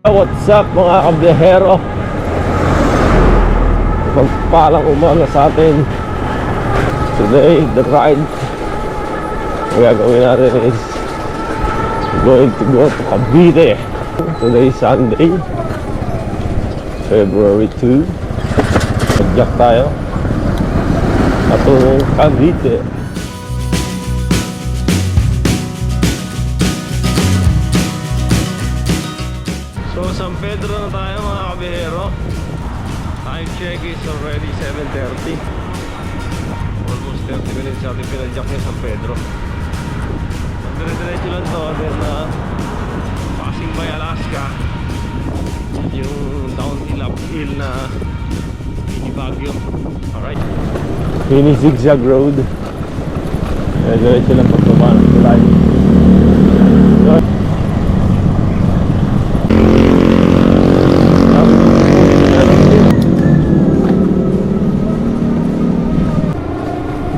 What's up mga kabiyahero? Magpalang umaga sa atin. Today, the ride ang gagawin natin is going to go to Cavite. Today is Sunday, February 2. Pagyak tayo patungong Cavite. So, San Pedro na tayo mga kabiyahero. Time check is already 7:30. Almost 30 minutes natin pinadyak niya San Pedro. Dire-diretso lang to. Then passing by Alaska, yung downhill uphill na mini Baguio. Alright, mini zigzag road. Diretso lang pagbaba ng tulay.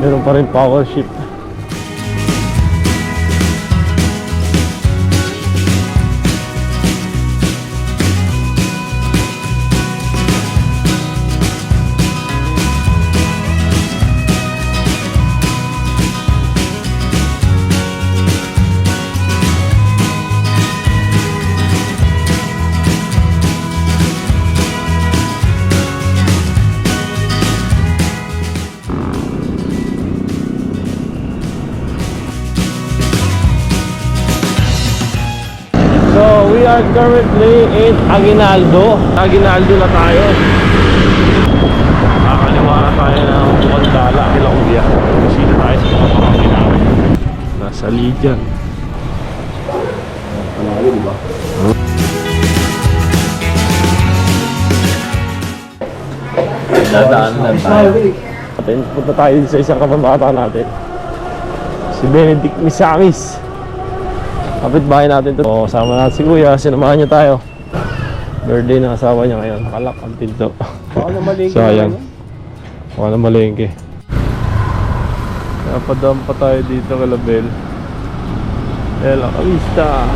Meron pa rin power shift. So, we are currently in Aguinaldo. Aguinaldo na tayo. Kakaliwa na tayo ng Bukandala, Kilaulia. Bisita tayo sa mga pamangkin namin. Nasa Lidian. Panalo, diba? Dadaan lang tayo. Punta tayo sa isang kapambata natin. Si Benedict Misamis. Kapit-bahay natin to. O, kasama natin si Kuya, sinamahan niya tayo. Birthday ng asawa niya ngayon. Kalak ang pinto. Sayang. Baka na malengke. Napadam pa tayo dito kay Label. Ela Avista.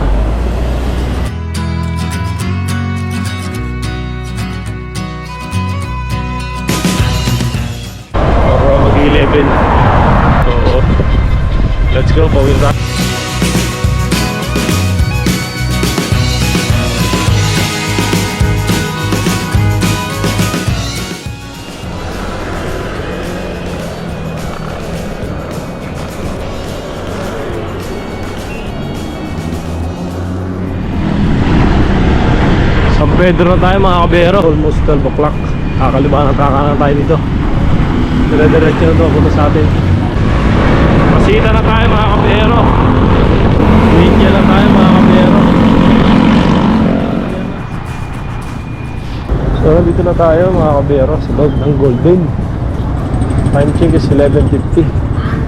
Para mag-11. So, let's go. Pawin tayo. San Pedro na tayo mga kabiyahero. Almost 12 o'clock. Kakaliba na tayo dito. Dire-diretso na ito punta sa atin. Pasita na tayo mga kabiyahero. Linya na tayo mga kabiyahero. So dito na tayo mga kabiyahero sa loob ng Golden. Time check is 11:50.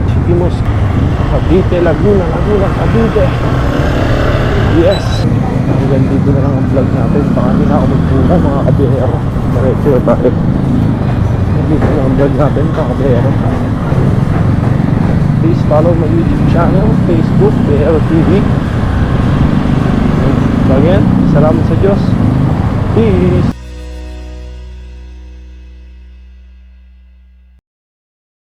Chiquimos, Cavite, Laguna, Cavite. Yes. Hanggang dito na lang ang vlog natin. Baka hindi na ako magpuna mga kabiyahero. Diretso na tayo. Dito na ang vlog natin mga kabiyahero. Please follow my YouTube channel, Facebook, Biyahero TV. Again, salamat sa Diyos. Peace.